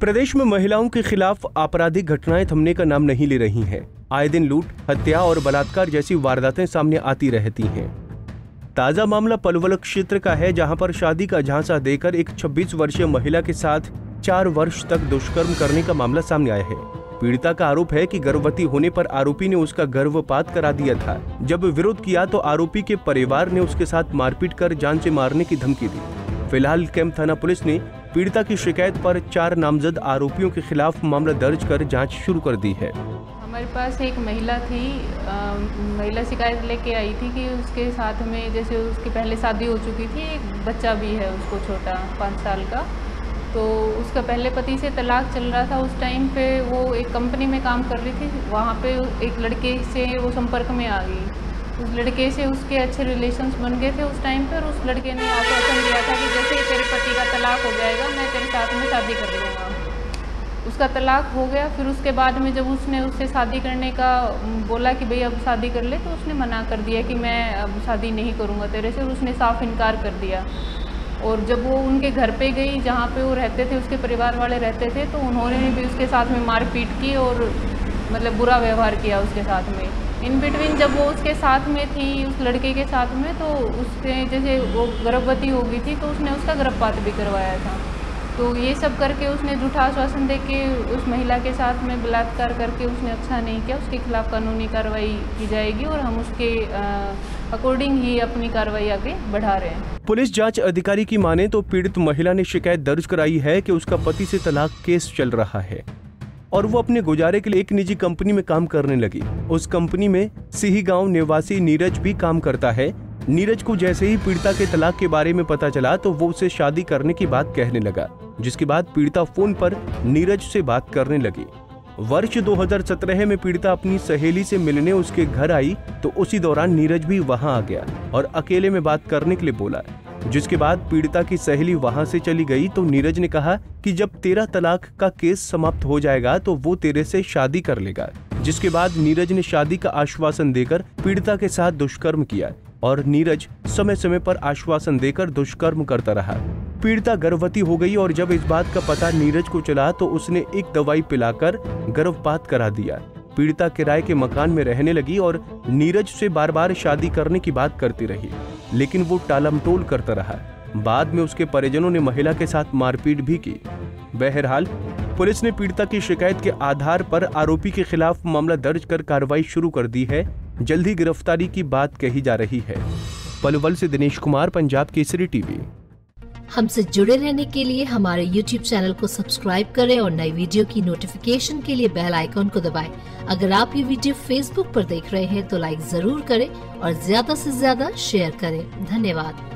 प्रदेश में महिलाओं के खिलाफ आपराधिक घटनाएं थमने का नाम नहीं ले रही हैं। आए दिन लूट, हत्या और बलात्कार जैसी वारदातें सामने आती रहती हैं। ताजा मामला पलवल क्षेत्र का है, जहां पर शादी का झांसा देकर एक 26 वर्षीय महिला के साथ 4 वर्ष तक दुष्कर्म करने का मामला सामने आया है। पीड़िता का आरोप है कि गर्भवती होने पर आरोपी ने उसका गर्भपात करा दिया था। जब विरोध किया तो आरोपी के परिवार ने उसके साथ मारपीट कर जान से मारने की धमकी दी। फिलहाल कैंप थाना पुलिस ने पीड़िता की शिकायत पर 4 नामजद आरोपियों के खिलाफ मामला दर्ज कर जांच शुरू कर दी है। हमारे पास एक महिला थी, महिला शिकायत लेके आई थी कि उसके साथ में जैसे उसकी पहले शादी हो चुकी थी, एक बच्चा भी है उसको छोटा 5 साल का। तो उसका पहले पति से तलाक चल रहा था। उस टाइम पे वो एक कंपनी में काम कर रही थी, वहाँ पे एक लड़के से वो संपर्क में आ गई। उस लड़के से उसके अच्छे रिलेशंस बन गए थे उस टाइम पर। उस लड़के ने आश्वासन दिया था कि जैसे ही तेरे पति का तलाक हो जाएगा मैं तेरे साथ में शादी कर लूँगा। उसका तलाक हो गया। फिर उसके बाद में जब उसने उससे शादी करने का बोला कि भाई अब शादी कर ले, तो उसने मना कर दिया कि मैं अब शादी नहीं करूँगा तेरे से। उसने साफ इनकार कर दिया। और जब वो उनके घर पे गई जहाँ पे वो रहते थे, उसके परिवार वाले रहते थे, तो उन्होंने भी उसके साथ में मारपीट की और मतलब बुरा व्यवहार किया उसके साथ में। इन बिटवीन जब वो उसके साथ में थी, उस लड़के के साथ में, तो उसके जैसे वो गर्भवती हो गई थी तो उसने उसका गर्भपात भी करवाया था। तो ये सब करके उसने झूठा आश्वासन देके उस महिला के साथ में बलात्कार करके उसने अच्छा नहीं किया। उसके खिलाफ कानूनी कार्रवाई की जाएगी और हम उसके अकॉर्डिंग ही अपनी कार्रवाई आगे बढ़ा रहे हैं। पुलिस जांच अधिकारी की माने तो पीड़ित महिला ने शिकायत दर्ज कराई है कि उसका पति से तलाक केस चल रहा है और वो अपने गुजारे के लिए एक निजी कंपनी में काम करने लगी। उस कंपनी में सिही गांव निवासी नीरज भी काम करता है। नीरज को जैसे ही पीड़िता के तलाक के बारे में पता चला तो वो उसे शादी करने की बात कहने लगा, जिसके बाद पीड़िता फोन पर नीरज से बात करने लगी। वर्ष 2017 में पीड़िता अपनी सहेली से मिलने उसके घर आई तो उसी दौरान नीरज भी वहां आ गया और अकेले में बात करने के लिए बोला, जिसके बाद पीड़िता की सहेली वहां से चली गई। तो नीरज ने कहा कि जब तेरा तलाक का केस समाप्त हो जाएगा तो वो तेरे से शादी कर लेगा। जिसके बाद नीरज ने शादी का आश्वासन देकर पीड़िता के साथ दुष्कर्म किया और नीरज समय समय पर आश्वासन देकर दुष्कर्म करता रहा। पीड़िता गर्भवती हो गई और जब इस बात का पता नीरज को चला तो उसने एक दवाई पिलाकर गर्भपात करा दिया। पीड़िता किराए के मकान में रहने लगी और नीरज से बार बार शादी करने की बात करती रही, लेकिन वो टालमटोल करता रहा। बाद में उसके परिजनों ने महिला के साथ मारपीट भी की। बहरहाल पुलिस ने पीड़िता की शिकायत के आधार पर आरोपी के खिलाफ मामला दर्ज कर कार्रवाई शुरू कर दी है। जल्द ही गिरफ्तारी की बात कही जा रही है। पलवल से दिनेश कुमार, पंजाब केसरी टीवी। हमसे जुड़े रहने के लिए हमारे YouTube चैनल को सब्सक्राइब करें और नई वीडियो की नोटिफिकेशन के लिए बेल आइकॉन को दबाएं। अगर आप ये वीडियो Facebook पर देख रहे हैं तो लाइक जरूर करें और ज्यादा से ज्यादा शेयर करें। धन्यवाद।